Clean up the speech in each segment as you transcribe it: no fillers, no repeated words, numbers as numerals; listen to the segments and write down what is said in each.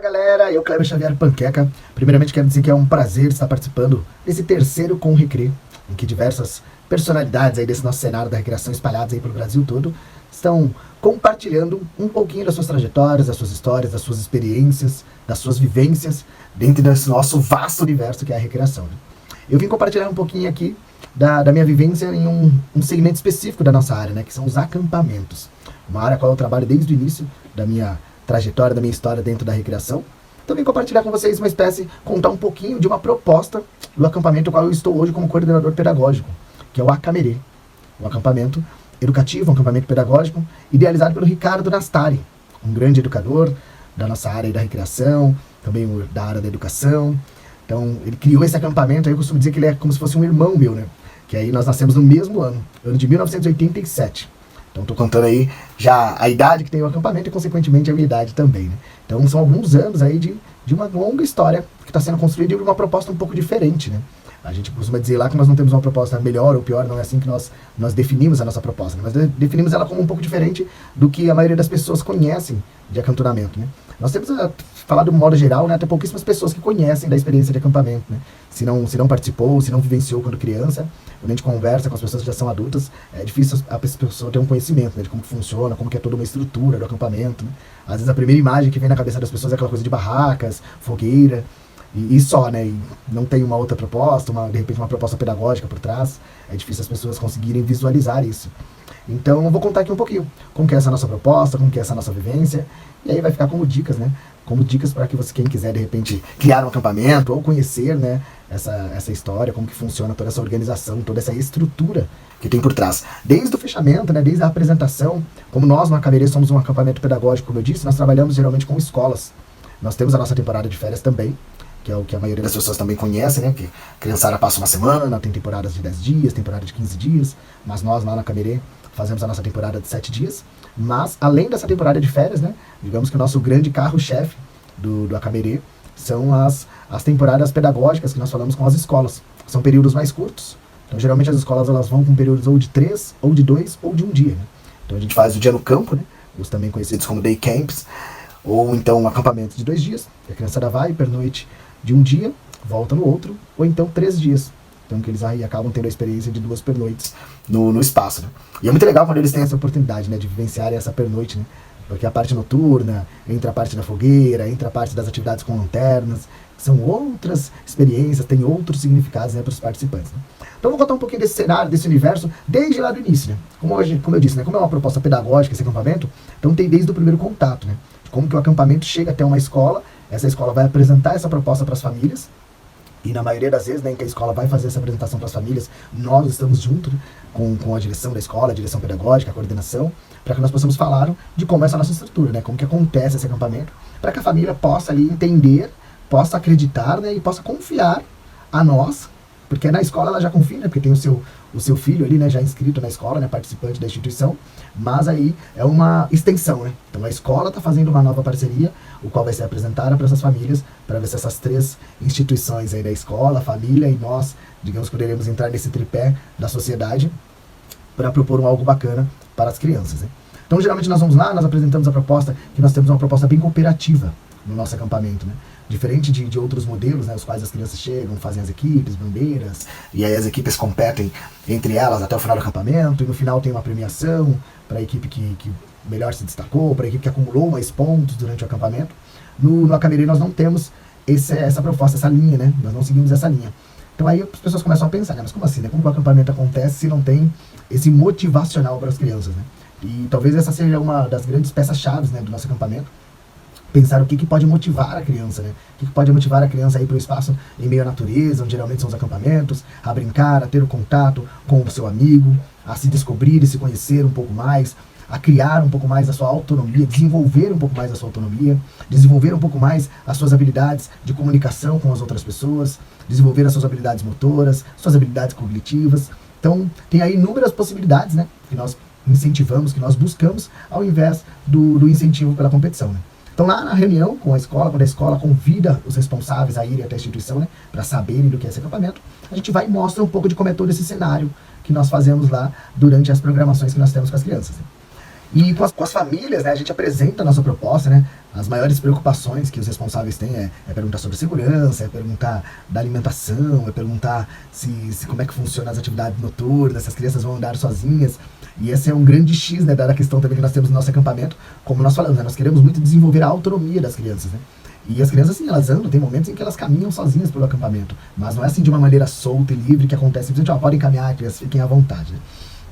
galera, eu, Kleber Xavier Panqueca. Primeiramente quero dizer que é um prazer estar participando desse terceiro Com Recre, em que diversas personalidades aí desse nosso cenário da recreação espalhadas aí pelo Brasil todo estão compartilhando um pouquinho das suas trajetórias, das suas histórias, das suas experiências, das suas vivências dentro desse nosso vasto universo que é a recreação, né? Eu vim compartilhar um pouquinho aqui da minha vivência em um segmento específico da nossa área, né, que são os acampamentos. Uma área a qual eu trabalho desde o início da minha trajetória, da minha história dentro da recreação. Então vim compartilhar com vocês uma espécie, contar um pouquinho de uma proposta do acampamento ao qual eu estou hoje como coordenador pedagógico, que é o Acamerê, um acampamento educativo, um acampamento pedagógico, idealizado pelo Ricardo Nastari, um grande educador da nossa área da recreação, também da área da educação. Então ele criou esse acampamento, aí eu costumo dizer que ele é como se fosse um irmão meu, né? Que aí nós nascemos no mesmo ano de 1987. Então estou contando aí já a idade que tem o acampamento e consequentemente a minha idade também, né? Então são alguns anos aí de uma longa história que está sendo construída e uma proposta um pouco diferente, né? A gente costuma dizer lá que nós não temos uma proposta melhor ou pior, não é assim que nós definimos a nossa proposta, né? Mas definimos ela como um pouco diferente do que a maioria das pessoas conhecem de acantonamento, né? Nós temos, falar de um modo geral, né, até pouquíssimas pessoas que conhecem da experiência de acampamento, né? Se não participou, se não vivenciou quando criança, quando a gente conversa com as pessoas que já são adultas, é difícil a pessoa ter um conhecimento, né, de como funciona, como que é toda uma estrutura do acampamento, né? Às vezes a primeira imagem que vem na cabeça das pessoas é aquela coisa de barracas, fogueira, e só, né? E não tem uma outra proposta, de repente uma proposta pedagógica por trás. É difícil as pessoas conseguirem visualizar isso. Então eu vou contar aqui um pouquinho como que é essa nossa proposta, como que é essa nossa vivência, e aí vai ficar como dicas, né? Como dicas para que quem quiser de repente criar um acampamento ou conhecer, né, essa história, como que funciona toda essa organização, toda essa estrutura que tem por trás. Desde o fechamento, né, desde a apresentação, como nós no Acamerê somos um acampamento pedagógico, como eu disse, nós trabalhamos geralmente com escolas. Nós temos a nossa temporada de férias também, que é o que a maioria das pessoas também conhece, né? Que a criançada passa uma semana, tem temporadas de 10 dias, temporada de 15 dias, mas nós lá na Acamerê fazemos a nossa temporada de 7 dias. Mas, além dessa temporada de férias, né? Digamos que o nosso grande carro-chefe do Acamerê são as temporadas pedagógicas que nós falamos com as escolas. São períodos mais curtos. Então, geralmente as escolas elas vão com períodos ou de 3, ou de 2, ou de 1 dia, né? Então, a gente faz o dia no campo, né? Os também conhecidos como day camps, ou então um acampamento de 2 dias, que a criançada vai, pernoite de 1 dia, volta no outro, ou então 3 dias. Então que eles aí acabam tendo a experiência de 2 pernoites no espaço, né? E é muito legal quando eles têm essa oportunidade, né, de vivenciarem essa pernoite, né? Porque a parte noturna, entra a parte da fogueira, entra a parte das atividades com lanternas, são outras experiências, tem outros significados, né, para os participantes, né? Então eu vou contar um pouquinho desse cenário, desse universo, desde lá do início, né? Como eu disse, né, como é uma proposta pedagógica esse acampamento, então tem desde o primeiro contato, né? De como que o acampamento chega até uma escola, essa escola vai apresentar essa proposta para as famílias, e na maioria das vezes, né, em que a escola vai fazer essa apresentação para as famílias, nós estamos juntos, né, com a direção da escola, a direção pedagógica, a coordenação, para que nós possamos falar de como é essa nossa estrutura, né, como que acontece esse acampamento, para que a família possa ali entender, possa acreditar, né, e possa confiar a nós, porque na escola ela já confia, né, porque tem o seu filho ali, né, já inscrito na escola, né, participante da instituição, mas aí é uma extensão, né? Então a escola está fazendo uma nova parceria, o qual vai ser apresentada para essas famílias, para ver se essas 3 instituições aí da escola, a família e nós, digamos que poderemos entrar nesse tripé da sociedade para propor algo bacana para as crianças, né? Então geralmente nós vamos lá, nós apresentamos a proposta, que nós temos uma proposta bem cooperativa no nosso acampamento, né? Diferente de outros modelos, né, os quais as crianças chegam, fazem as equipes, bandeiras, e aí as equipes competem entre elas até o final do acampamento, e no final tem uma premiação para a equipe que melhor se destacou, para a equipe que acumulou mais pontos durante o acampamento. No Acamerê nós não temos essa proposta, essa linha, né? Nós não seguimos essa linha. Então aí as pessoas começam a pensar, né, mas como assim, né? Como o acampamento acontece se não tem esse motivacional para as crianças, né? E talvez essa seja uma das grandes peças-chave, né, do nosso acampamento. Pensar o que pode motivar a criança, né? O que pode motivar a criança a ir para o espaço em meio à natureza, onde geralmente são os acampamentos, a brincar, a ter o contato com o seu amigo, a se descobrir e se conhecer um pouco mais, a criar um pouco mais a sua autonomia, desenvolver um pouco mais a sua autonomia, desenvolver um pouco mais as suas habilidades de comunicação com as outras pessoas, desenvolver as suas habilidades motoras, suas habilidades cognitivas. Então, tem aí inúmeras possibilidades, né? Que nós incentivamos, que nós buscamos, ao invés do incentivo pela competição, né? Então lá na reunião com a escola, quando a escola convida os responsáveis a irem até a instituição, né, para saberem do que é esse acampamento, a gente vai e mostra um pouco de como é todo esse cenário que nós fazemos lá durante as programações que nós temos com as crianças, né? E com as famílias, né, a gente apresenta a nossa proposta, né? As maiores preocupações que os responsáveis têm é perguntar sobre segurança, é perguntar da alimentação, é perguntar se como é que funciona as atividades noturnas, se as crianças vão andar sozinhas. E esse é um grande X, né, da questão também que nós temos no nosso acampamento. Como nós falamos, né, nós queremos muito desenvolver a autonomia das crianças, né? E as crianças, assim, elas andam, tem momentos em que elas caminham sozinhas pelo acampamento. Mas não é assim de uma maneira solta e livre que acontece simplesmente, ó, podem caminhar, crianças, fiquem à vontade, né?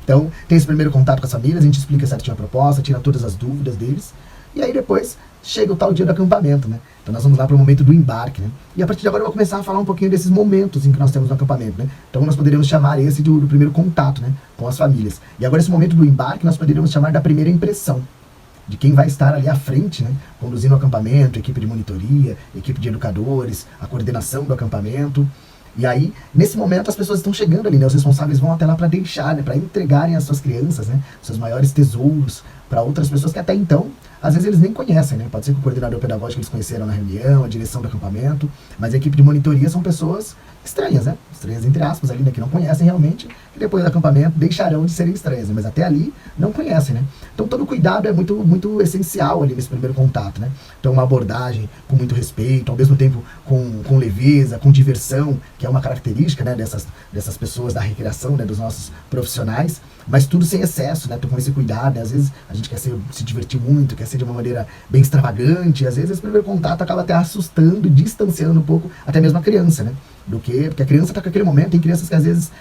Então, tem esse primeiro contato com as famílias, a gente explica certinho a proposta, tira todas as dúvidas deles, e aí depois chega o tal dia do acampamento, né? Então nós vamos lá para o momento do embarque, né? E a partir de agora eu vou começar a falar um pouquinho desses momentos em que nós temos no acampamento, né? Então nós poderíamos chamar esse do primeiro contato, né, com as famílias. E agora esse momento do embarque nós poderíamos chamar da primeira impressão, de quem vai estar ali à frente, né, conduzindo o acampamento, equipe de monitoria, equipe de educadores, a coordenação do acampamento. E aí, nesse momento, as pessoas estão chegando ali, né? Os responsáveis vão até lá para deixar, né? Para entregarem as suas crianças, né? Seus maiores tesouros para outras pessoas que até então, às vezes eles nem conhecem, né? Pode ser que o coordenador pedagógico eles conheceram na reunião, a direção do acampamento, mas a equipe de monitoria são pessoas estranhas, né? Estranhas entre aspas ali, né? Que não conhecem realmente, e depois do acampamento deixarão de serem estranhas, né? Mas até ali não conhecem, né? Então todo cuidado é muito essencial ali nesse primeiro contato, né? Então uma abordagem com muito respeito, ao mesmo tempo com leveza, com diversão, que é uma característica, né, dessas pessoas da recreação, né, dos nossos profissionais, mas tudo sem excesso, né? Com esse cuidado, né? Às vezes a gente quer se divertir muito, quer ser de uma maneira bem extravagante, e às vezes esse primeiro contato acaba até assustando, distanciando um pouco até mesmo a criança, né? Porque a criança está com aquele momento, tem crianças que às vezes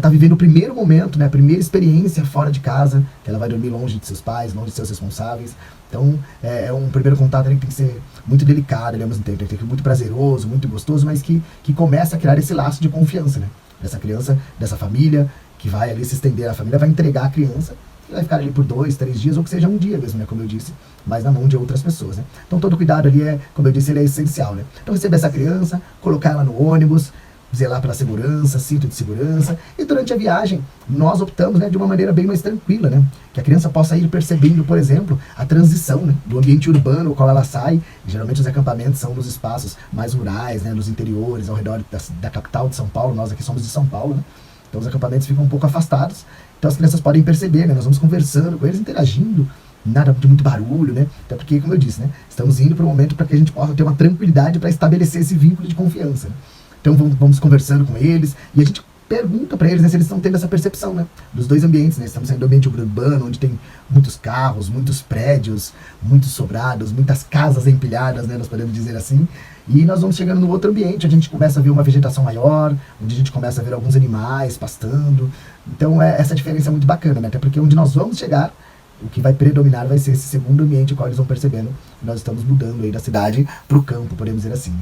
tá vivendo o primeiro momento, né, a primeira experiência fora de casa, que ela vai dormir longe de seus pais, longe de seus responsáveis. Então é um primeiro contato que tem que ser muito delicado, ao mesmo tempo, tem que ser muito prazeroso, muito gostoso, mas que começa a criar esse laço de confiança, né, dessa criança, dessa família, que vai ali se estender, a família vai entregar a criança, e vai ficar ali por 2, 3 dias, ou que seja um dia mesmo, né, como eu disse, mas na mão de outras pessoas, né. Então todo cuidado ali como eu disse, ele é essencial, né. Então receber essa criança, colocar ela no ônibus, zelar pela segurança, cinto de segurança, e durante a viagem nós optamos, né, de uma maneira bem mais tranquila, né, que a criança possa ir percebendo, por exemplo, a transição, né, do ambiente urbano ao qual ela sai. Geralmente os acampamentos são nos espaços mais rurais, né, nos interiores, ao redor da capital de São Paulo. Nós aqui somos de São Paulo, né, então os acampamentos ficam um pouco afastados, então as crianças podem perceber, né, nós vamos conversando com eles, interagindo, nada de muito barulho, né, até porque, como eu disse, né, estamos indo para um momento para que a gente possa ter uma tranquilidade para estabelecer esse vínculo de confiança, né. Então vamos conversando com eles e a gente pergunta para eles, né, se eles estão tendo essa percepção, né, dos dois ambientes, né. Estamos saindo do ambiente urbano, onde tem muitos carros, muitos prédios, muitos sobrados, muitas casas empilhadas, né, nós podemos dizer assim, e nós vamos chegando no outro ambiente, onde a gente começa a ver uma vegetação maior, onde a gente começa a ver alguns animais pastando. Então essa diferença é muito bacana, né, até porque onde nós vamos chegar, o que vai predominar vai ser esse segundo ambiente, o qual eles vão percebendo que nós estamos mudando aí da cidade para o campo, podemos dizer assim.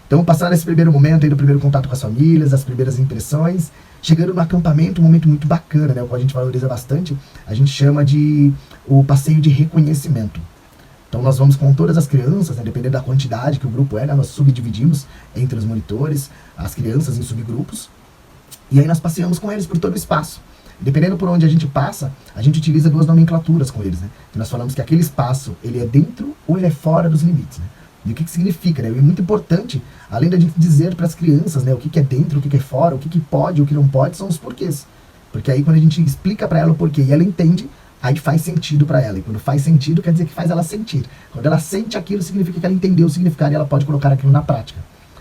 Então, passar esse primeiro momento aí do primeiro contato com as famílias, as primeiras impressões, chegando no acampamento, um momento muito bacana, né, o qual a gente valoriza bastante, a gente chama de o passeio de reconhecimento. Então, nós vamos com todas as crianças, né, dependendo da quantidade que o grupo né, nós subdividimos entre os monitores, as crianças em subgrupos, e aí nós passeamos com eles por todo o espaço. Dependendo por onde a gente passa, a gente utiliza 2 nomenclaturas com eles, né, que nós falamos que aquele espaço, ele é dentro ou ele é fora dos limites, né. E o que significa, né? É muito importante, além da gente dizer para as crianças, né, o que é dentro, o que é fora, o que pode, o que não pode, são os porquês. Porque aí quando a gente explica para ela o porquê e ela entende, aí faz sentido para ela. E quando faz sentido, quer dizer que faz ela sentir. Quando ela sente aquilo, significa que ela entendeu o significado e ela pode colocar aquilo na prática.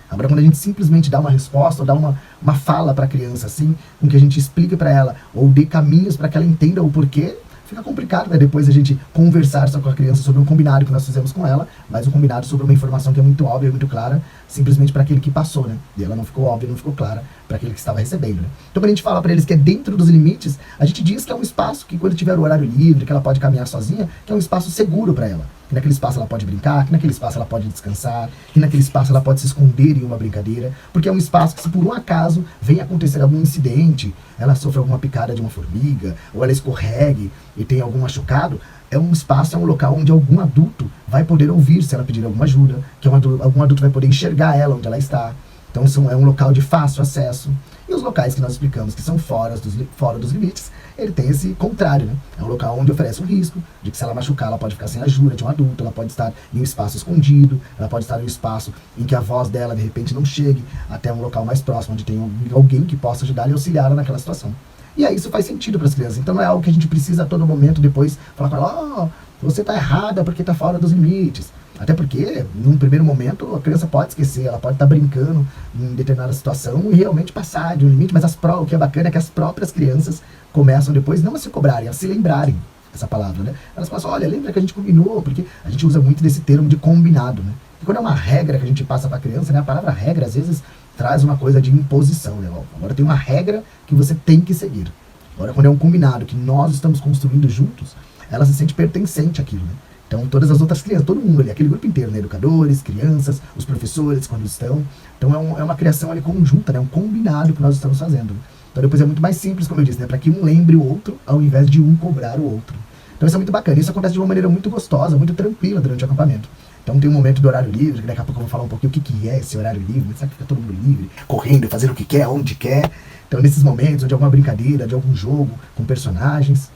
Agora, quando a gente simplesmente dá uma resposta ou dá uma fala para a criança, assim, com que a gente explique para ela, ou dê caminhos para que ela entenda o porquê, fica complicado, né, depois a gente conversar só com a criança sobre um combinado que nós fizemos com ela, mas um combinado sobre uma informação que é muito óbvia, muito clara, simplesmente para aquele que passou, né, e ela não ficou óbvia, não ficou clara para aquele que estava recebendo, né. Então, quando a gente fala para eles que é dentro dos limites, a gente diz que é um espaço que, quando tiver o horário livre, que ela pode caminhar sozinha, que é um espaço seguro para ela, que naquele espaço ela pode brincar, que naquele espaço ela pode descansar, que naquele espaço ela pode se esconder em uma brincadeira, porque é um espaço que, se por um acaso vem acontecer algum incidente, ela sofre alguma picada de uma formiga, ou ela escorregue e tem algum machucado, é um espaço, é um local onde algum adulto vai poder ouvir se ela pedir alguma ajuda, que algum adulto vai poder enxergar ela onde ela está. Então é um local de fácil acesso. E os locais que nós explicamos que são fora dos limites, ele tem esse contrário, né? É um local onde oferece um risco de que, se ela machucar, ela pode ficar sem ajuda de um adulto, ela pode estar em um espaço escondido, ela pode estar em um espaço em que a voz dela, de repente, não chegue até um local mais próximo, onde tem alguém que possa ajudar e auxiliá-la naquela situação. E aí isso faz sentido para as crianças. Então não é algo que a gente precisa a todo momento depois falar para ela, você está errada porque está fora dos limites. Até porque, num primeiro momento, a criança pode esquecer, ela pode estar brincando em determinada situação e realmente passar de um limite, mas o que é bacana é que as próprias crianças começam depois não a se cobrarem, a se lembrarem essa palavra, né? Elas falam assim, olha, lembra que a gente combinou, porque a gente usa muito desse termo de combinado, né? E quando é uma regra que a gente passa para a criança, né? A palavra regra, às vezes, traz uma coisa de imposição, né? Agora tem uma regra que você tem que seguir. Agora, quando é um combinado que nós estamos construindo juntos, ela se sente pertencente àquilo, né? Então, todas as outras crianças, todo mundo ali, aquele grupo inteiro, né? Educadores, crianças, os professores, quando estão. Então, é uma criação ali conjunta, né? Um combinado que nós estamos fazendo. Então, depois é muito mais simples, como eu disse, né? Para que um lembre o outro, ao invés de um cobrar o outro. Então, isso é muito bacana. Isso acontece de uma maneira muito gostosa, muito tranquila durante o acampamento. Então, tem um momento do horário livre, que daqui a pouco eu vou falar um pouquinho o que é esse horário livre. Será que fica todo mundo livre, correndo, fazendo o que quer, onde quer? Então, nesses momentos, onde alguma brincadeira, de algum jogo, com personagens,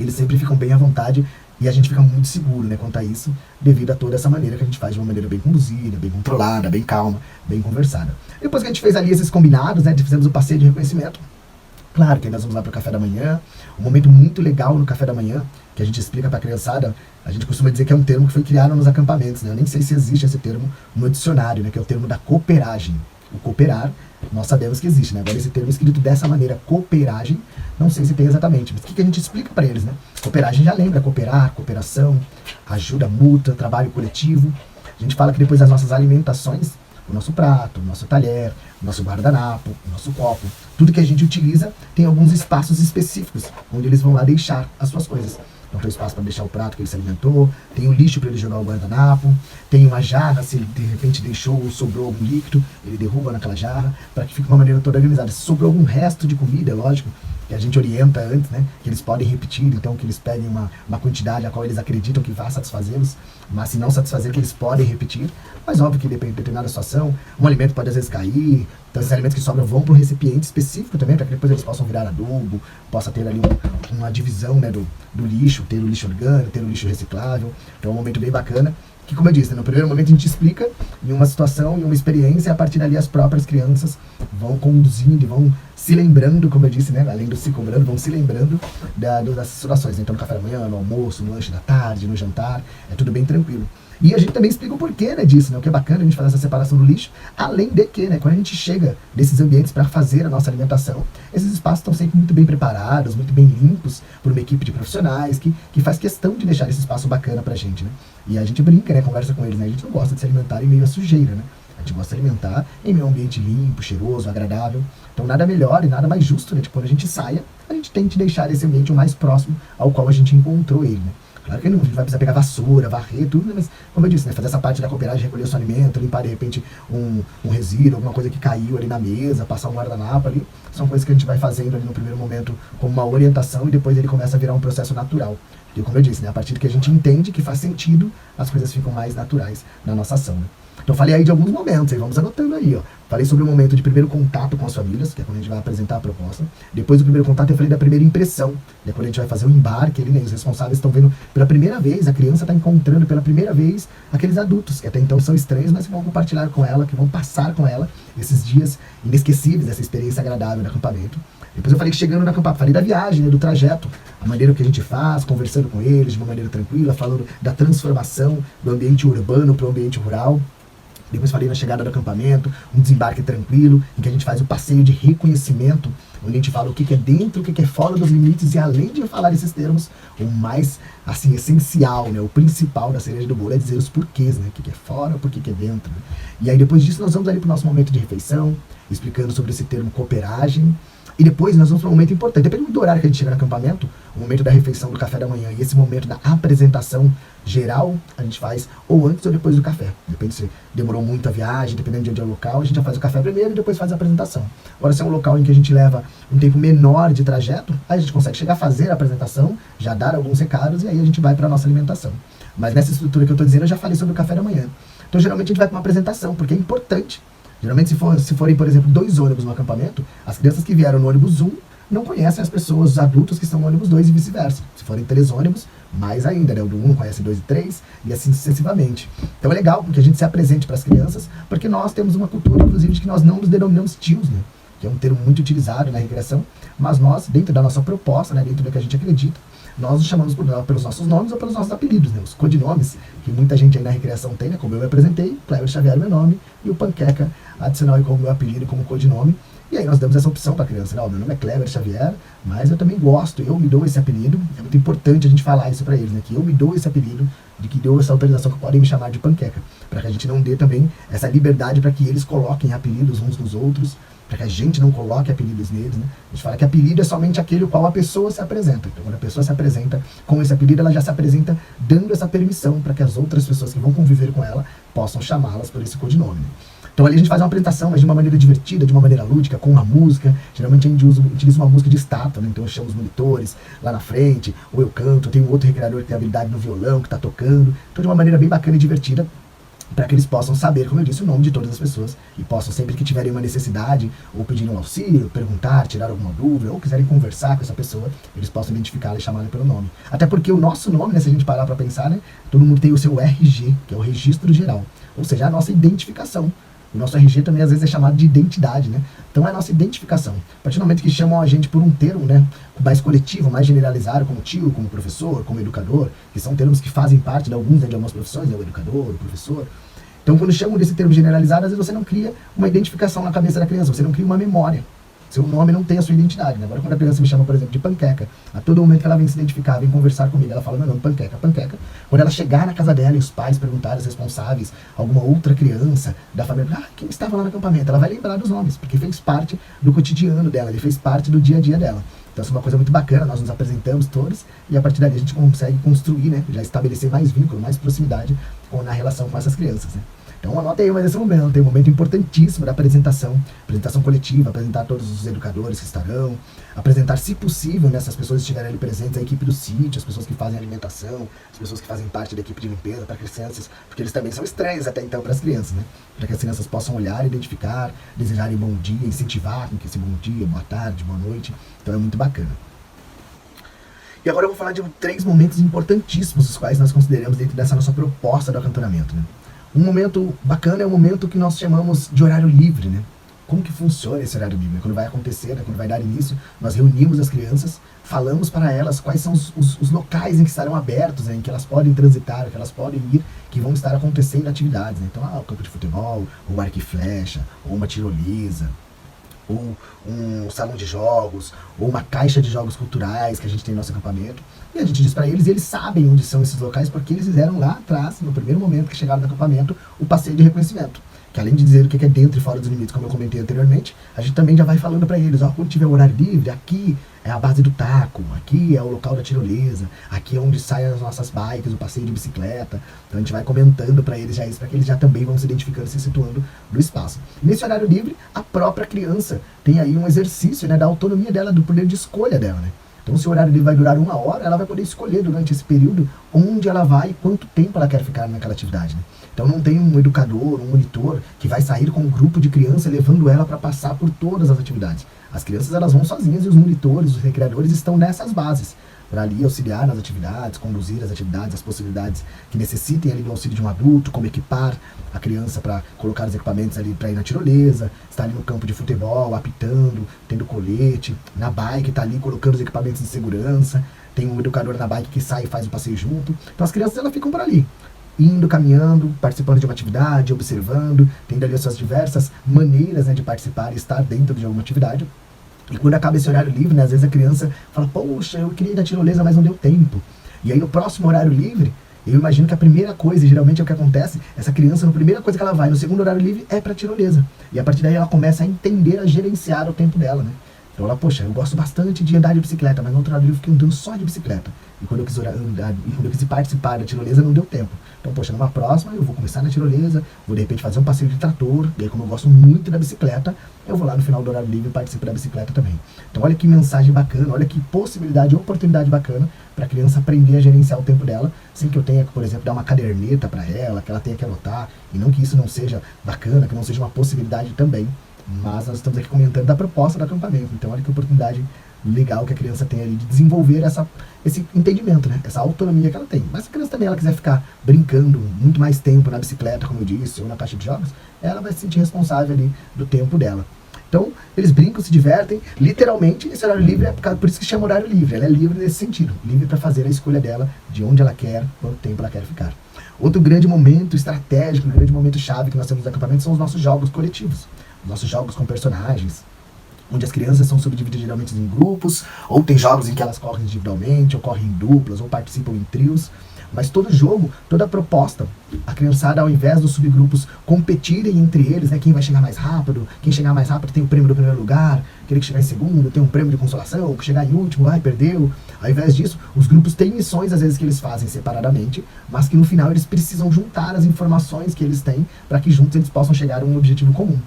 eles sempre ficam bem à vontade. E a gente fica muito seguro, né, quanto a isso, devido a toda essa maneira que a gente faz de uma maneira bem conduzida, bem controlada, bem calma, bem conversada. Depois que a gente fez ali esses combinados, né, fizemos o passeio de reconhecimento, claro que aí nós vamos lá para o café da manhã, um momento muito legal no café da manhã, que a gente explica para a criançada, a gente costuma dizer que é um termo que foi criado nos acampamentos, né, eu nem sei se existe esse termo no dicionário, né, que é o termo da cooperagem. O cooperar, nós sabemos que existe, né? Agora esse termo escrito dessa maneira, cooperagem, não sei se tem exatamente, mas o que a gente explica para eles, né? Cooperagem já lembra, cooperar, cooperação, ajuda mútua, trabalho coletivo. A gente fala que depois das nossas alimentações, o nosso prato, o nosso talher, o nosso guardanapo, o nosso copo, tudo que a gente utiliza tem alguns espaços específicos, onde eles vão lá deixar as suas coisas. Então tem espaço para deixar o prato que ele se alimentou, tem o lixo para ele jogar o guardanapo, tem uma jarra, se ele de repente deixou ou sobrou algum líquido, ele derruba naquela jarra, para que fique de uma maneira toda organizada. Se sobrou algum resto de comida, é lógico, que a gente orienta antes, né, que eles podem repetir, então que eles peguem uma quantidade a qual eles acreditam que vai satisfazê-los, mas se não satisfazer, que eles podem repetir. Mas óbvio que depende de determinada situação, um alimento pode às vezes cair, então esses alimentos que sobram vão para um recipiente específico também, para que depois eles possam virar adubo, possa ter ali uma divisão, né, do lixo, ter o lixo orgânico, ter o lixo reciclável. Então é um momento bem bacana, que como eu disse, né, no primeiro momento a gente explica em uma situação, em uma experiência, e a partir dali as próprias crianças vão conduzindo e vão se lembrando, como eu disse, né, além do se cobrando, vão se lembrando das situações. Então no café da manhã, no almoço, no lanche da tarde, no jantar, é tudo bem tranquilo. E a gente também explica o porquê, né, disso, né, o que é bacana a gente fazer essa separação do lixo, além de que, né, quando a gente chega nesses ambientes para fazer a nossa alimentação, esses espaços estão sempre muito bem preparados, muito bem limpos por uma equipe de profissionais que faz questão de deixar esse espaço bacana pra gente, né. E a gente brinca, né, conversa com eles, né, a gente não gosta de se alimentar em meio à sujeira, né. A gente gosta de alimentar em meio ambiente limpo, cheiroso, agradável. Então nada melhor e nada mais justo, né, de quando a gente saia, a gente tente deixar esse ambiente o mais próximo ao qual a gente encontrou ele, né. Claro que não, a gente vai precisar pegar vassoura, varrer, tudo, né? Mas, como eu disse, né, fazer essa parte da cooperagem, recolher o seu alimento, limpar de repente um resíduo, alguma coisa que caiu ali na mesa, passar um guardanapo ali, são coisas que a gente vai fazendo ali no primeiro momento como uma orientação e depois ele começa a virar um processo natural. E como eu disse, né, a partir do que a gente entende que faz sentido, as coisas ficam mais naturais na nossa ação, né? Então falei aí de alguns momentos, aí vamos anotando aí, ó. Falei sobre o momento de primeiro contato com as famílias, que é quando a gente vai apresentar a proposta. Depois do primeiro contato eu falei da primeira impressão, quando a gente vai fazer o embarque ali, né, os responsáveis estão vendo pela primeira vez, a criança está encontrando pela primeira vez aqueles adultos, que até então são estranhos, mas que vão compartilhar com ela, que vão passar com ela esses dias inesquecíveis, essa experiência agradável no acampamento. Depois eu falei que chegando no acampamento, falei da viagem, né, do trajeto, a maneira que a gente faz, conversando com eles de uma maneira tranquila, falando da transformação do ambiente urbano para o ambiente rural. Depois falei na chegada do acampamento, um desembarque tranquilo, em que a gente faz o passeio de reconhecimento, onde a gente fala o que é dentro, o que é fora dos limites, e além de falar esses termos, o mais, assim, essencial, né, o principal da cereja do bolo é dizer os porquês, né, o que é fora, o porquê que é dentro. Né? E aí depois disso nós vamos ali para o nosso momento de refeição, explicando sobre esse termo cooperagem. E depois nós vamos para um momento importante, depende muito do horário que a gente chega no acampamento, o momento da refeição do café da manhã e esse momento da apresentação geral, a gente faz ou antes ou depois do café. Depende se demorou muito a viagem, dependendo de onde é o local, a gente já faz o café primeiro e depois faz a apresentação. Agora, se é um local em que a gente leva um tempo menor de trajeto, aí a gente consegue chegar a fazer a apresentação, já dar alguns recados e aí a gente vai para a nossa alimentação. Mas nessa estrutura que eu estou dizendo, eu já falei sobre o café da manhã. Então, geralmente a gente vai para uma apresentação, porque é importante. Geralmente, se forem, por exemplo, 2 ônibus no acampamento, as crianças que vieram no ônibus 1 não conhecem as pessoas, os adultos que estão no ônibus 2 e vice-versa. Se forem 3 ônibus, mais ainda, né? O do 1 conhece 2 e 3 e assim sucessivamente. Então é legal que a gente se apresente para as crianças, porque nós temos uma cultura, inclusive, de que nós não nos denominamos tios, né? que é um termo muito utilizado na recreação, mas nós, dentro da nossa proposta, né, dentro do que a gente acredita, nós nos chamamos pelos nossos nomes ou pelos nossos apelidos, né, os codinomes, que muita gente aí na recreação tem, né, como eu me apresentei, Cleber Xavier é meu nome, e o Panqueca adicional como meu apelido e como codinome. E aí nós damos essa opção para a criança, né? Meu nome é Cleber Xavier, mas eu também gosto, eu me dou esse apelido, é muito importante a gente falar isso para eles, né? Que eu me dou esse apelido, de que dou essa autorização que podem me chamar de Panqueca, para que a gente não dê também essa liberdade para que eles coloquem apelidos uns nos outros, para que a gente não coloque apelidos neles, né? A gente fala que apelido é somente aquele qual a pessoa se apresenta. Então, quando a pessoa se apresenta com esse apelido, ela já se apresenta dando essa permissão para que as outras pessoas que vão conviver com ela possam chamá-las por esse codinome, né? Então ali a gente faz uma apresentação, mas de uma maneira divertida, de uma maneira lúdica, com uma música. Geralmente a gente utiliza uma música de estátua, né? Então eu chamo os monitores lá na frente, ou eu canto, tem um outro recreador que tem habilidade no violão, que está tocando. Então de uma maneira bem bacana e divertida, para que eles possam saber, como eu disse, o nome de todas as pessoas e possam, sempre que tiverem uma necessidade, ou pedir um auxílio, perguntar, tirar alguma dúvida, ou quiserem conversar com essa pessoa, eles possam identificá-la e chamá-la pelo nome. Até porque o nosso nome, né, se a gente parar para pensar, né, todo mundo tem o seu RG, que é o Registro Geral, ou seja, a nossa identificação. O nosso RG também às vezes é chamado de identidade, né? Então é a nossa identificação. A partir do momento que chamam a gente por um termo, né, mais coletivo, mais generalizado, como tio, como professor, como educador, que são termos que fazem parte de alguns, né, de algumas profissões, né, o educador, o professor. Então quando chamam desse termo generalizado, às vezes você não cria uma identificação na cabeça da criança, você não cria uma memória. Seu nome não tem a sua identidade, né? Agora quando a criança me chama, por exemplo, de Panqueca, a todo momento que ela vem se identificar, vem conversar comigo, ela fala meu nome, Panqueca, Panqueca. Quando ela chegar na casa dela e os pais perguntarem, os responsáveis, alguma outra criança da família, quem estava lá no acampamento? Ela vai lembrar dos nomes, porque fez parte do cotidiano dela, ele fez parte do dia a dia dela. Então isso é uma coisa muito bacana, nós nos apresentamos todos e a partir dali a gente consegue construir, né? Já estabelecer mais vínculo, mais proximidade na relação com essas crianças, né? Então anota aí mais esse momento, tem um momento importantíssimo da apresentação coletiva, apresentar todos os educadores que estarão, apresentar, se possível, né, se as pessoas estiverem ali presentes, a equipe do sítio, as pessoas que fazem alimentação, as pessoas que fazem parte da equipe de limpeza para crianças, porque eles também são estranhos até então para as crianças, né? Para que as crianças possam olhar, identificar, desejarem bom dia, incentivar com que esse bom dia, boa tarde, boa noite, então é muito bacana. E agora eu vou falar de 3 momentos importantíssimos, os quais nós consideramos dentro dessa nossa proposta do acantonamento, né? Um momento bacana é o momento que nós chamamos de horário livre, né? Como que funciona esse horário livre? Quando vai acontecer, né? Quando vai dar início, nós reunimos as crianças, falamos para elas quais são os locais em que estarão abertos, né? Em que elas podem transitar, que elas podem ir, que vão estar acontecendo atividades, né? Então, o campo de futebol, ou arco e flecha, ou uma tirolesa, ou um salão de jogos, ou uma caixa de jogos culturais que a gente tem no nosso acampamento. E a gente diz para eles, e eles sabem onde são esses locais, porque eles fizeram lá atrás, no primeiro momento que chegaram no acampamento, o passeio de reconhecimento. Que além de dizer o que é dentro e fora dos limites, como eu comentei anteriormente, a gente também já vai falando para eles, quando tiver horário livre, aqui é a base do taco, aqui é o local da tirolesa, aqui é onde saem as nossas bikes, o passeio de bicicleta. Então a gente vai comentando para eles já isso, para que eles já também vão se identificando, se situando no espaço. E nesse horário livre, a própria criança tem aí um exercício, né, da autonomia dela, do poder de escolha dela, né? Então, se o horário vai durar 1 hora, ela vai poder escolher durante esse período onde ela vai e quanto tempo ela quer ficar naquela atividade, né? Então, não tem um educador, um monitor que vai sair com um grupo de crianças levando ela para passar por todas as atividades. As crianças, elas vão sozinhas e os monitores, os recreadores estão nessas bases para ali auxiliar nas atividades, conduzir as atividades, as possibilidades que necessitem ali do auxílio de um adulto, como equipar a criança para colocar os equipamentos ali para ir na tirolesa, estar ali no campo de futebol, apitando, tendo colete, na bike, tá ali colocando os equipamentos de segurança, tem um educador na bike que sai e faz o passeio junto. Então as crianças, elas ficam por ali, indo, caminhando, participando de uma atividade, observando, tendo ali as suas diversas maneiras, né, de participar e estar dentro de alguma atividade. E quando acaba esse horário livre, né, às vezes a criança fala, poxa, eu queria ir na tirolesa, mas não deu tempo. E aí no próximo horário livre, eu imagino que a primeira coisa, e geralmente é o que acontece, essa criança, a primeira coisa que ela vai no segundo horário livre é pra tirolesa. E a partir daí ela começa a entender, a gerenciar o tempo dela, né? Então ela, poxa, eu gosto bastante de andar de bicicleta, mas no outro horário livre eu fiquei andando só de bicicleta. E quando eu quis participar da tirolesa, não deu tempo. Então, poxa, numa próxima eu vou começar na tirolesa, vou de repente fazer um passeio de trator, e aí como eu gosto muito da bicicleta, eu vou lá no final do horário livre e participo da bicicleta também. Então olha que mensagem bacana, olha que possibilidade, oportunidade bacana para a criança aprender a gerenciar o tempo dela, sem que eu tenha que, por exemplo, dar uma caderneta para ela, que ela tenha que anotar, e não que isso não seja bacana, que não seja uma possibilidade também, mas nós estamos aqui comentando da proposta do acampamento. Então olha que oportunidade legal que a criança tem ali de desenvolver esse entendimento, né? Essa autonomia que ela tem. Mas se a criança também ela quiser ficar brincando muito mais tempo na bicicleta, como eu disse, ou na caixa de jogos, ela vai se sentir responsável ali do tempo dela. Então, eles brincam, se divertem. Literalmente, esse horário livre por isso que chama horário livre. Ela é livre nesse sentido. Livre para fazer a escolha dela, de onde ela quer, quanto tempo ela quer ficar. Outro grande momento estratégico, um grande momento chave que nós temos no acampamento são os nossos jogos coletivos. Os nossos jogos com personagens, onde as crianças são subdivididas geralmente em grupos, ou tem jogos em que elas correm individualmente, ou correm em duplas, ou participam em trios. Mas todo jogo, toda proposta, a criançada, ao invés dos subgrupos competirem entre eles, né, quem vai chegar mais rápido, quem chegar mais rápido tem o prêmio do primeiro lugar, aquele que chegar em segundo tem um prêmio de consolação, o que chegar em último, perdeu. Ao invés disso, os grupos têm missões, às vezes, que eles fazem separadamente, mas que no final eles precisam juntar as informações que eles têm para que juntos eles possam chegar a um objetivo comum.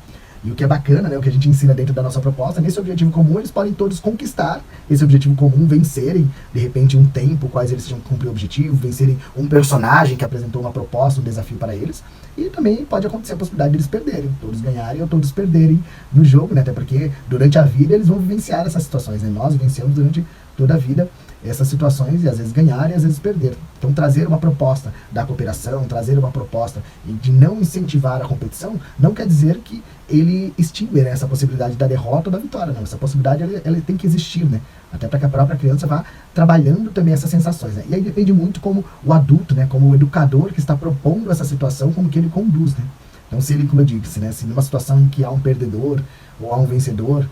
E o que é bacana, né, o que a gente ensina dentro da nossa proposta, nesse objetivo comum eles podem todos conquistar esse objetivo comum, vencerem, de repente, um tempo, quais eles tinham que cumprir o objetivo, vencerem um personagem que apresentou uma proposta, um desafio para eles, e também pode acontecer a possibilidade de eles perderem, todos ganharem ou todos perderem no jogo, né, até porque durante a vida eles vão vivenciar essas situações, né, nós vivenciamos durante toda a vida essas situações e às vezes ganhar e às vezes perder. Então trazer uma proposta da cooperação, trazer uma proposta de não incentivar a competição, não quer dizer que ele extingue, né, essa possibilidade da derrota ou da vitória, não. Essa possibilidade ela tem que existir, né, até para que a própria criança vá trabalhando também essas sensações, né. E aí depende muito como o adulto, né, como o educador que está propondo essa situação, como que ele conduz, né. Então se ele, como eu disse, né, se numa situação em que há um perdedor ou há um vencedor,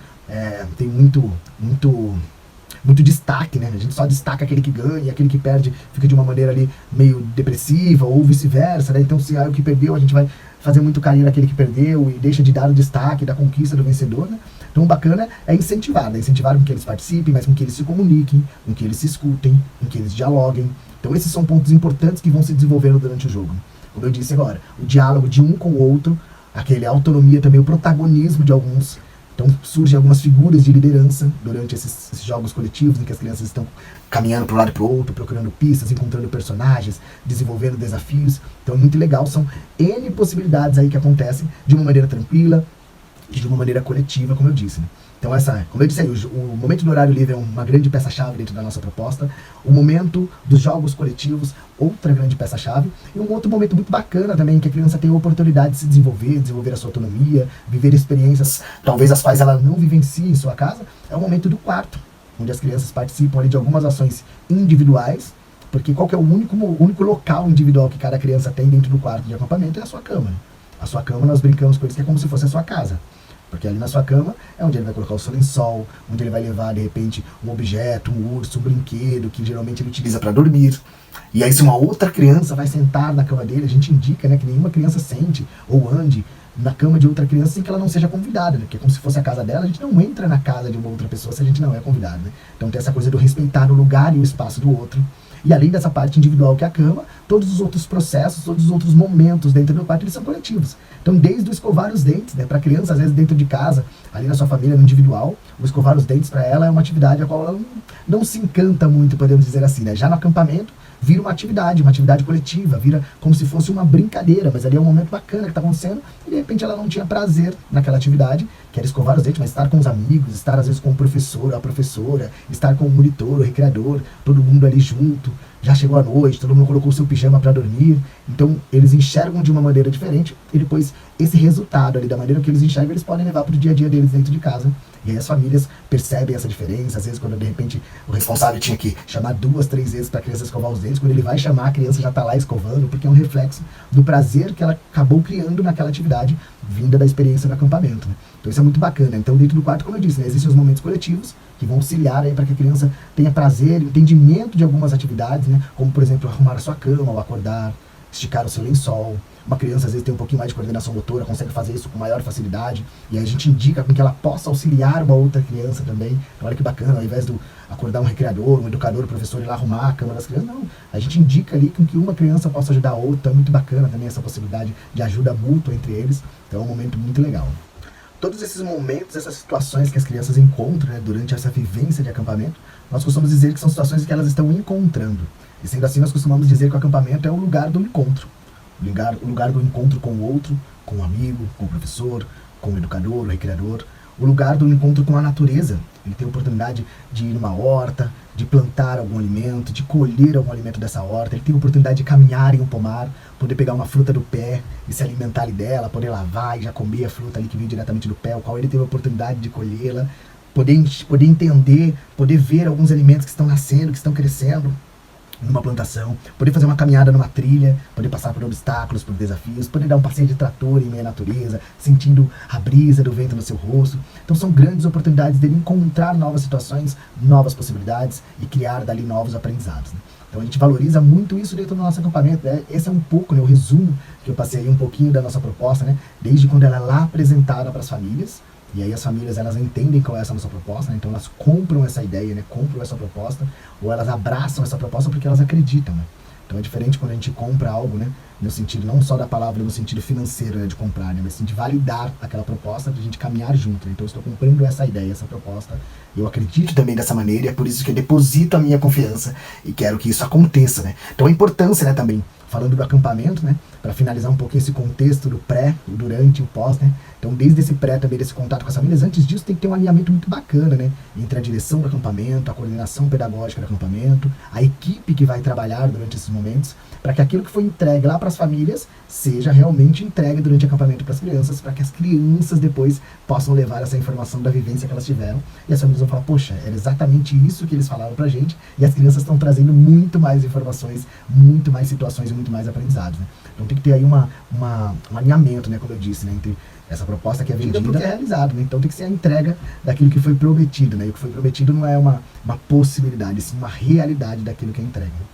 tem muito destaque, né? A gente só destaca aquele que ganha, aquele que perde fica de uma maneira ali meio depressiva, ou vice-versa, né? Então, se é o que perdeu, a gente vai fazer muito carinho naquele que perdeu e deixa de dar o destaque da conquista do vencedor, né? Então, o bacana é incentivar, né? Incentivar com que eles participem, mas com que eles se comuniquem, com que eles se escutem, com que eles dialoguem. Então, esses são pontos importantes que vão se desenvolvendo durante o jogo. Como eu disse agora, o diálogo de um com o outro, aquele autonomia também, o protagonismo de alguns. Então surgem algumas figuras de liderança durante esses jogos coletivos em que as crianças estão caminhando para um lado e para o outro, procurando pistas, encontrando personagens, desenvolvendo desafios. Então é muito legal, são N possibilidades aí que acontecem de uma maneira tranquila e de uma maneira coletiva, como eu disse, né? Então como eu disse aí, o momento do horário livre é uma grande peça-chave dentro da nossa proposta. O momento dos jogos coletivos, outra grande peça-chave. E um outro momento muito bacana também, que a criança tem a oportunidade de se desenvolver a sua autonomia, viver experiências, talvez as quais ela não vivencie em sua casa, é o momento do quarto, onde as crianças participam ali de algumas ações individuais, porque qual que é o único local individual que cada criança tem dentro do quarto de acampamento é a sua cama, né? A sua cama, nós brincamos com eles que é como se fosse a sua casa. Porque ali na sua cama é onde ele vai colocar o seu lençol, onde ele vai levar, de repente, um objeto, um urso, um brinquedo, que geralmente ele utiliza para dormir. E aí, se uma outra criança vai sentar na cama dele, a gente indica, né, que nenhuma criança sente ou ande na cama de outra criança sem que ela não seja convidada, né? Porque é como se fosse a casa dela, a gente não entra na casa de uma outra pessoa se a gente não é convidado, né? Então tem essa coisa do respeitar o lugar e o espaço do outro. E além dessa parte individual que é a cama, todos os outros processos, todos os outros momentos dentro do quarto, eles são coletivos. Então, desde o escovar os dentes, né, para a criança, às vezes dentro de casa, ali na sua família, no individual, o escovar os dentes para ela é uma atividade a qual ela não se encanta muito, podemos dizer assim, né? Já no acampamento, vira uma atividade coletiva, vira como se fosse uma brincadeira, mas ali é um momento bacana que está acontecendo, e de repente ela não tinha prazer naquela atividade, que era escovar os dentes, mas estar com os amigos, estar às vezes com o professor, a professora, estar com o monitor, o recreador, todo mundo ali junto, já chegou a noite, todo mundo colocou o seu pijama para dormir, então eles enxergam de uma maneira diferente, e depois esse resultado ali, da maneira que eles enxergam, eles podem levar para o dia a dia deles dentro de casa. E aí as famílias percebem essa diferença, às vezes quando de repente o responsável tinha que chamar 2, 3 vezes para a criança escovar os dentes, quando ele vai chamar, a criança já está lá escovando, porque é um reflexo do prazer que ela acabou criando naquela atividade, vinda da experiência do acampamento, né? Então isso é muito bacana. Então dentro do quarto, como eu disse, né, existem os momentos coletivos, que vão auxiliar aí para que a criança tenha prazer, entendimento de algumas atividades, né, como por exemplo arrumar a sua cama ao acordar, esticar o seu lençol. Uma criança às vezes tem um pouquinho mais de coordenação motora, consegue fazer isso com maior facilidade, e aí a gente indica com que ela possa auxiliar uma outra criança também. Então, olha que bacana, ao invés de acordar um recreador, um educador, um professor ir lá arrumar a cama das crianças, não, a gente indica ali com que uma criança possa ajudar a outra. É muito bacana também essa possibilidade de ajuda mútua entre eles, então é um momento muito legal. Todos esses momentos, essas situações que as crianças encontram, né, durante essa vivência de acampamento, nós costumamos dizer que são situações em que elas estão encontrando. E sendo assim, nós costumamos dizer que o acampamento é o lugar do encontro. O lugar do encontro com o outro, com o amigo, com o professor, com o educador, o recreador. o lugar do encontro com a natureza. Ele tem a oportunidade de ir numa horta, de plantar algum alimento, de colher algum alimento dessa horta. Ele tem a oportunidade de caminhar em um pomar, poder pegar uma fruta do pé e se alimentar ali dela, poder lavar e já comer a fruta ali que veio diretamente do pé, o qual ele teve a oportunidade de colhê-la, poder entender, poder ver alguns alimentos que estão nascendo, que estão crescendo numa plantação, poder fazer uma caminhada numa trilha, poder passar por obstáculos, por desafios, poder dar um passeio de trator em meio à natureza, sentindo a brisa do vento no seu rosto. Então são grandes oportunidades dele encontrar novas situações, novas possibilidades e criar dali novos aprendizados, né? Então a gente valoriza muito isso dentro do nosso acampamento, né? Esse é um pouco, né, o resumo que eu passei aí um pouquinho da nossa proposta, né? Desde quando ela é lá apresentada para as famílias. E aí as famílias, elas entendem qual é essa nossa proposta, né? Então elas compram essa ideia, né? Compram essa proposta, ou elas abraçam essa proposta porque elas acreditam, né? Então é diferente quando a gente compra algo, né? No sentido não só da palavra, no sentido financeiro, né? De comprar, né? Mas sim de validar aquela proposta, de a gente caminhar junto, né? Então eu estou comprando essa ideia, essa proposta. Eu acredito também dessa maneira, e é por isso que eu deposito a minha confiança e quero que isso aconteça, né? Então a importância, né, também, falando do acampamento, né? Para finalizar um pouquinho esse contexto do pré, o durante e o pós, né? Então, desde esse pré também, desse contato com as famílias, antes disso tem que ter um alinhamento muito bacana, né? Entre a direção do acampamento, a coordenação pedagógica do acampamento, a equipe que vai trabalhar durante esses momentos, para que aquilo que foi entregue lá para as famílias seja realmente entregue durante o acampamento para as crianças, para que as crianças depois possam levar essa informação da vivência que elas tiveram. E as famílias vão falar, poxa, era exatamente isso que eles falaram pra gente, e as crianças estão trazendo muito mais informações, muito mais situações e muito mais aprendizados, né? Então tem que ter aí um alinhamento, né, como eu disse, né, entre essa proposta que é vendida e que é realizado, né? Então tem que ser a entrega daquilo que foi prometido, né? E o que foi prometido não é uma possibilidade, sim uma realidade daquilo que é entregue, né?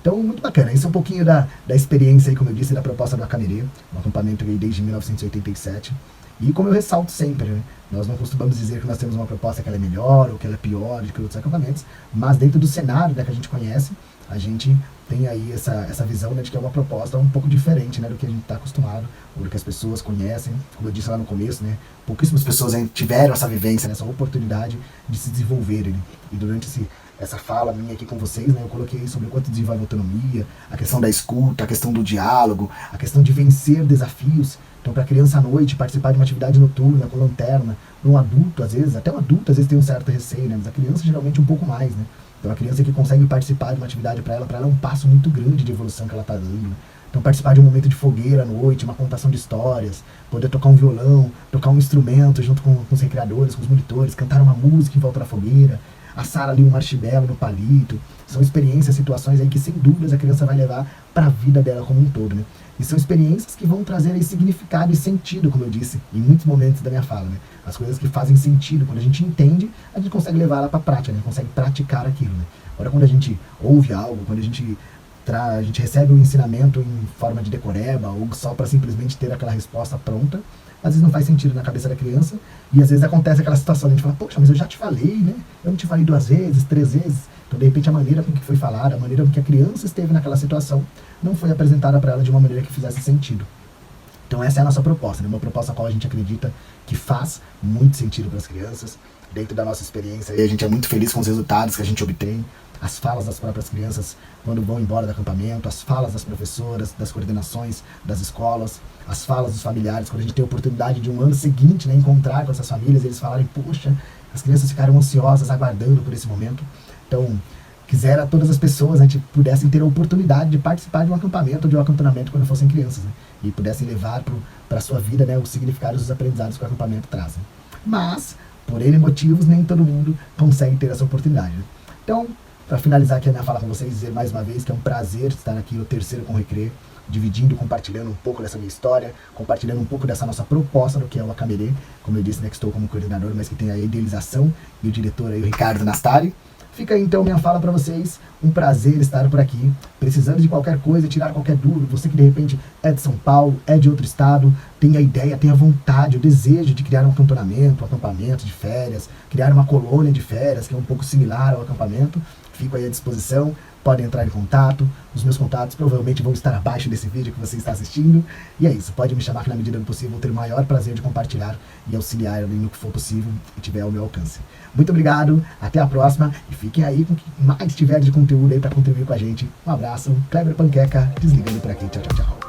Então, muito bacana. Isso é um pouquinho da experiência aí, como eu disse, da proposta do Acamerê, um acampamento aí desde 1987. E como eu ressalto sempre, né? Nós não costumamos dizer que nós temos uma proposta que ela é melhor ou que ela é pior do que outros acampamentos, mas dentro do cenário, né, que a gente conhece, a gente tem aí essa visão, né, de que é uma proposta um pouco diferente, né, do que a gente está acostumado, ou do que as pessoas conhecem. Como eu disse lá no começo, né, pouquíssimas pessoas tiveram essa vivência, né, essa oportunidade de se desenvolverem, né? E durante essa fala minha aqui com vocês, né, eu coloquei sobre o quanto desenvolve a autonomia, a questão da escuta, a questão do diálogo, a questão de vencer desafios. Então, para a criança à noite participar de uma atividade noturna com lanterna, um adulto, às vezes, até um adulto, às vezes tem um certo receio, né, mas a criança geralmente um pouco mais, né. Então, a criança que consegue participar de uma atividade para ela é um passo muito grande de evolução que ela está dando, né? Então, participar de um momento de fogueira à noite, uma contação de histórias, poder tocar um violão, tocar um instrumento junto com os recreadores, com os monitores, cantar uma música em volta da fogueira, assar ali um marshmallow no palito. São experiências, situações aí que sem dúvidas a criança vai levar para a vida dela como um todo, né? E são experiências que vão trazer aí significado e sentido, como eu disse em muitos momentos da minha fala, né? As coisas que fazem sentido, quando a gente entende, a gente consegue levar ela para a prática, né? Consegue praticar aquilo, né? Agora, quando a gente ouve algo, quando a gente recebe um ensinamento em forma de decoreba, ou só para simplesmente ter aquela resposta pronta, às vezes não faz sentido na cabeça da criança, e às vezes acontece aquela situação, a gente fala, poxa, mas eu já te falei, né? Eu não te falei 2 vezes, 3 vezes. Então, de repente, a maneira com que foi falada, a maneira com que a criança esteve naquela situação, não foi apresentada para ela de uma maneira que fizesse sentido. Então, essa é a nossa proposta, né? Uma proposta a qual a gente acredita que faz muito sentido para as crianças, dentro da nossa experiência. E a gente é muito feliz com os resultados que a gente obtém, as falas das próprias crianças quando vão embora do acampamento, as falas das professoras, das coordenações das escolas, as falas dos familiares, quando a gente tem a oportunidade de um ano seguinte, né, encontrar com essas famílias, eles falarem, poxa, as crianças ficaram ansiosas, aguardando por esse momento. Então, quisera todas as pessoas, né, pudessem ter a oportunidade de participar de um acampamento, de um acantonamento quando fossem crianças, né, e pudessem levar para a sua vida, né, os significados e os aprendizados que o acampamento traz, né. Mas, por N motivos, nem todo mundo consegue ter essa oportunidade, né. Então, para finalizar aqui a minha fala com vocês, dizer mais uma vez que é um prazer estar aqui no terceiro com o Recrê, dividindo, compartilhando um pouco dessa minha história, compartilhando um pouco dessa nossa proposta do que é o Acamerê. Como eu disse, né, que estou como coordenador, mas que tem a idealização, e o diretor aí, o Ricardo Nastari. Fica aí então minha fala para vocês, um prazer estar por aqui, precisando de qualquer coisa, tirar qualquer dúvida, você que de repente é de São Paulo, é de outro estado, tem a ideia, tem a vontade, o desejo de criar um acantonamento, um acampamento de férias, criar uma colônia de férias, que é um pouco similar ao acampamento, fico aí à disposição, podem entrar em contato, os meus contatos provavelmente vão estar abaixo desse vídeo que você está assistindo, e é isso, pode me chamar que na medida do possível vou ter o maior prazer de compartilhar e auxiliar no que for possível e tiver ao meu alcance. Muito obrigado, até a próxima, e fiquem aí com o que mais tiver de conteúdo aí para contribuir com a gente. Um abraço, Kleber Panqueca, desligando por aqui, tchau, tchau, tchau.